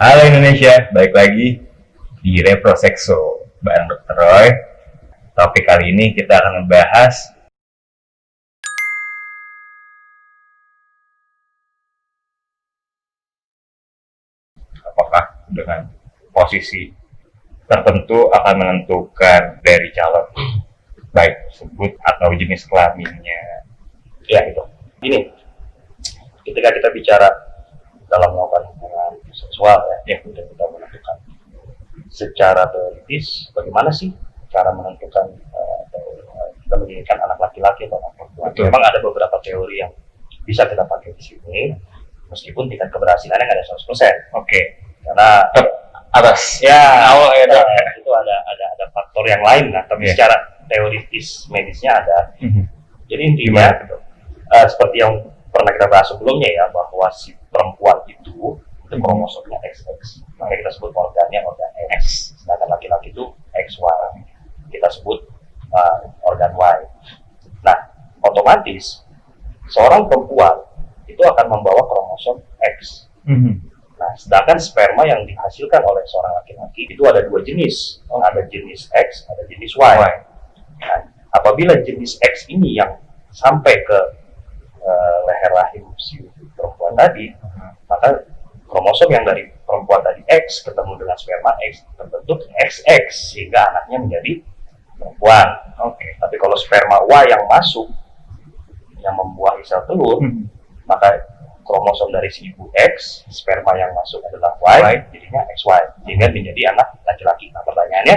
Halo Indonesia, balik lagi di Reprosexo bareng Dr. Roy. Topik kali ini kita akan membahas apakah dengan posisi tertentu akan menentukan dari calon baik tersebut atau jenis kelaminnya. Ya itu. Ini ketika kita bicara dalam melakukan hubungan seksual ya kita menentukan secara teoritis bagaimana sih cara menentukan kita menginginkan anak laki-laki atau anak perempuan. Memang ada beberapa teori yang bisa kita pakai di sini, meskipun tingkat keberhasilannya nggak ada 100%. Oke. Karena atas ya awal itu ada faktor yang lain lah, tapi secara teoritis medisnya ada. Jadi intinya seperti yang pernah kita bahas sebelumnya ya, bahwa si perempuan itu kromosomnya XX, makanya kita sebut organnya organ X, sedangkan laki-laki itu XY, kita sebut organ Y. Nah, otomatis seorang perempuan itu akan membawa kromosom X. Nah, sedangkan sperma yang dihasilkan oleh seorang laki-laki itu ada dua jenis, ada jenis X, ada jenis Y. Nah, apabila jenis X ini yang sampai ke leher rahim si perempuan tadi, maka kromosom yang dari perempuan tadi X ketemu dengan sperma X terbentuk XX sehingga anaknya menjadi perempuan. Tapi kalau sperma Y yang masuk yang membuahi sel telur, maka kromosom dari si ibu X, sperma yang masuk adalah Y, jadinya XY sehingga menjadi anak laki-laki. Nah, pertanyaannya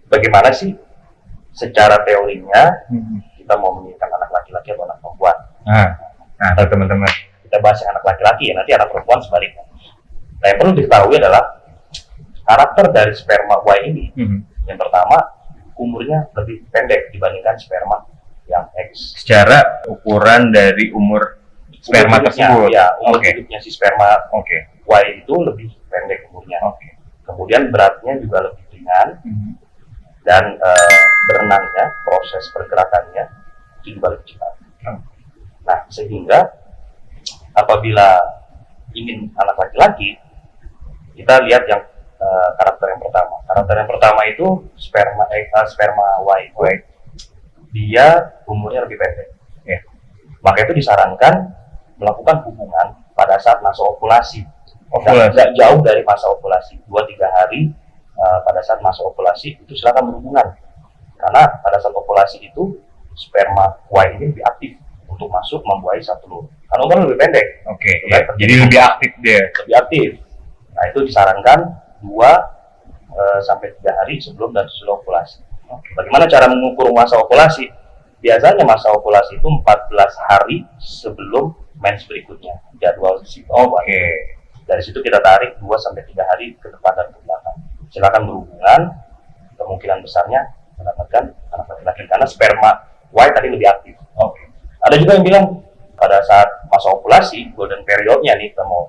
bagaimana sih secara teorinya kita mau menginginkan anak laki-laki atau anak perempuan? Nah, teman-teman, kita bahas yang anak laki-laki ya, nanti anak perempuan sebaliknya. Nah, yang perlu diketahui adalah karakter dari sperma Y ini. Yang pertama, umurnya lebih pendek dibandingkan sperma yang X. Secara ukuran dari umur sperma tersebut, ya, umur hidupnya si sperma Y itu lebih pendek umurnya. Kemudian beratnya juga lebih ringan dan berenangnya, proses pergerakannya itu juga lebih cepat. Nah, sehingga apabila ingin anak laki-laki, kita lihat yang karakter yang pertama. Karakter yang pertama itu sperma Y, dia umurnya lebih pendek. Maka itu disarankan melakukan hubungan pada saat masa ovulasi. Tidak jauh dari masa ovulasi, 2-3 hari pada saat masa ovulasi itu silakan berhubungan. Karena pada saat ovulasi itu sperma Y ini lebih aktif untuk masuk membuahi sel telur. Karena umurnya lebih pendek. Jadi lebih aktif dia. Lebih aktif. Nah, itu disarankan 2-3 hari sebelum dan sesudah ovulasi. Bagaimana cara mengukur masa ovulasi? Biasanya masa ovulasi itu 14 hari sebelum mens berikutnya, jadwal si perempuan. Dari situ kita tarik 2-3 hari ke depan dan ke belakang. Silakan berhubungan, kemungkinan besarnya mendapatkan anak laki-laki karena sperma Y tadi lebih aktif. Ada juga yang bilang pada saat masa ovulasi, golden periodnya nih, kita mau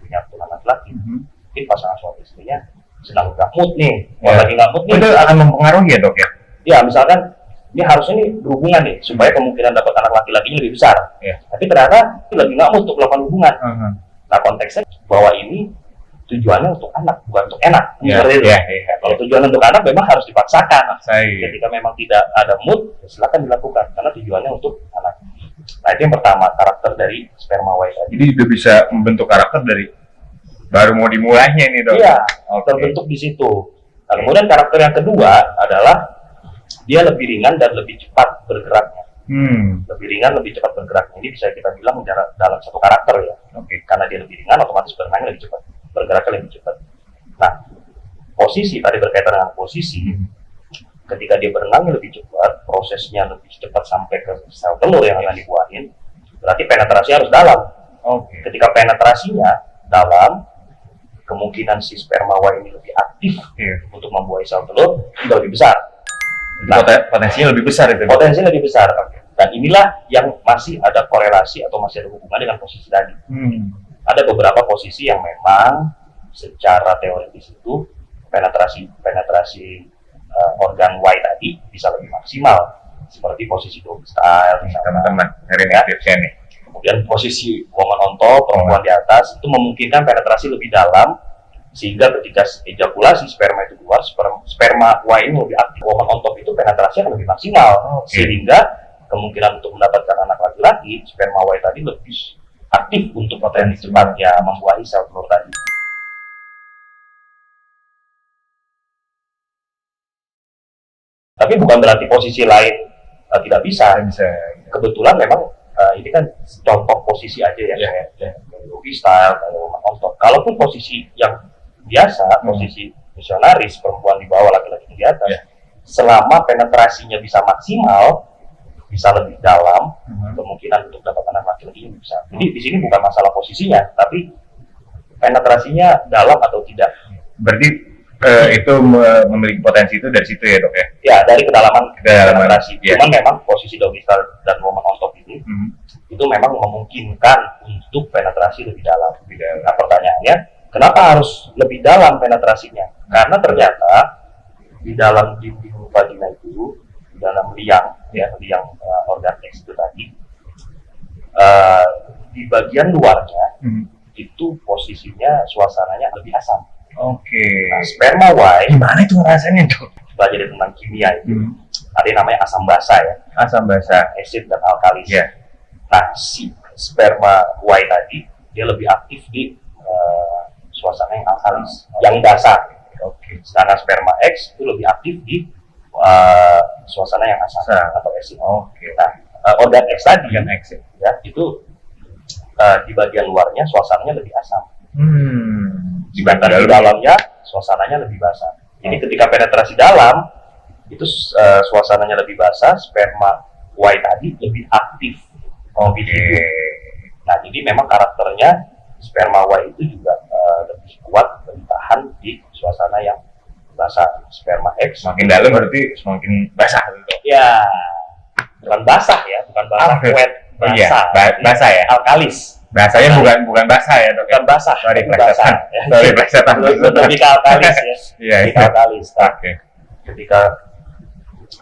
punya anak laki, mungkin pasangan suami istrinya sedang nggak mood nih, lagi nggak mood nih. Itu akan mempengaruhi ya dok ya? Ya, misalkan ini harusnya nih berhubungan nih supaya kemungkinan dapat anak laki-lakinya lebih besar. Tapi ternyata itu lagi nggak mood untuk melakukan hubungan. Nah, konteksnya bahwa ini tujuannya untuk anak, bukan untuk enak. Kalau tujuan untuk anak memang harus dipaksakan. Ketika memang tidak ada mood, silakan dilakukan karena tujuannya untuk anak. Nah, itu yang pertama, karakter dari sperma Y tadi. Jadi udah bisa membentuk karakter dari baru mau dimulainya nih dok? Iya, terbentuk di situ. Nah, kemudian karakter yang kedua adalah dia lebih ringan dan lebih cepat bergeraknya. Lebih ringan, lebih cepat bergeraknya. Ini bisa kita bilang dalam satu karakter ya. Karena dia lebih ringan, otomatis berenangnya lebih cepat, bergeraknya lebih cepat. Nah, posisi tadi berkaitan dengan posisi. Ketika dia berenangnya lebih cepat, prosesnya lebih cepat sampai ke sel telur yang akan dibuahin, berarti penetrasi harus dalam. Ketika penetrasinya dalam, kemungkinan si sperma Y ini lebih aktif untuk membuahi sel telur juga lebih besar. Nah, potensinya lebih besar itu. Potensinya lebih besar. Dan inilah yang masih ada korelasi atau masih ada hubungan dengan posisi tadi. Ada beberapa posisi yang memang secara teoritis itu penetrasi organ Y tadi bisa lebih maksimal, seperti posisi doggy style. Teman-teman, hari ini tipsnya nih. kemudian posisi woman on top, perempuan di atas, itu memungkinkan penetrasi lebih dalam, sehingga ketika ejakulasi sperma itu keluar, sperma Y ini lebih aktif, woman on top itu penetrasi akan lebih maksimal, sehingga kemungkinan untuk mendapatkan anak laki-laki, sperma Y tadi lebih aktif untuk potensi cepatnya membuahi sel telur tadi. Tapi bukan berarti posisi lain tidak bisa. Kebetulan memang ini kan contoh posisi aja ya, kayak yogi style, kayak woman on top. Kalaupun posisi yang biasa, posisi misionaris, perempuan di bawah, laki-laki di atas, selama penetrasinya bisa maksimal, bisa lebih dalam, kemungkinan untuk dapat anak laki-laki bisa. Jadi di sini bukan masalah posisinya, tapi penetrasinya dalam atau tidak. Berarti itu memiliki potensi itu dari situ ya dok ya? Ya, dari kedalaman penetrasi. Ya. Cuman memang posisi doggy style dan woman on top ini itu memang memungkinkan untuk penetrasi lebih dalam. Nah, pertanyaannya, kenapa harus lebih dalam penetrasinya? Karena ternyata di dalam dinding vagina itu, di dalam liang organ seks itu tadi, di bagian luarnya itu posisinya suasananya lebih asam. Nah, sperma Y gimana itu rasanya dok? belajar tentang kimia itu ada yang namanya asam basa ya, Asam basa, acid dan alkalis. Nah, si sperma Y tadi dia lebih aktif di suasana yang alkalis, yang basa. Sedangkan sperma X itu lebih aktif di suasana yang asam atau acid. Nah, organ X tadi ya, itu di bagian luarnya suasananya lebih asam. Di dalamnya suasananya lebih basah. Jadi ketika penetrasi dalam itu suasananya lebih basah, sperma Y tadi lebih aktif, lebih hidup. Nah, jadi memang karakternya sperma Y itu juga lebih kuat, lebih tahan di suasana yang basah. Sperma X semakin dalam berarti semakin basah gitu. Ya, bukan basah ya, bukan basah, wet, basah. Basah ya? Alkalis. Bahasanya bukan basah ya dok? Bukan basah, sorry plesetan. Lebih ke alkalis ya. Lebih ke alkalis. Ketika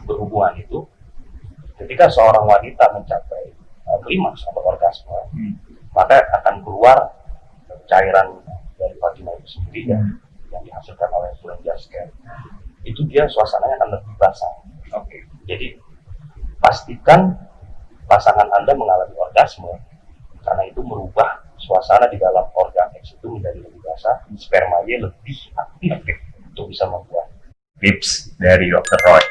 berhubungan itu, ketika seorang wanita mencapai klimaks atau orgasme, maka akan keluar cairan dari vagina itu sendiri yang dihasilkan oleh kelenjar scan. Itu dia suasananya akan lebih basah. Jadi pastikan pasangan Anda mengalami orgasme, karena itu merubah suasana di dalam organ X itu menjadi lebih basah, spermanya lebih aktif untuk bisa membuat. Tips dari Dr. Roy.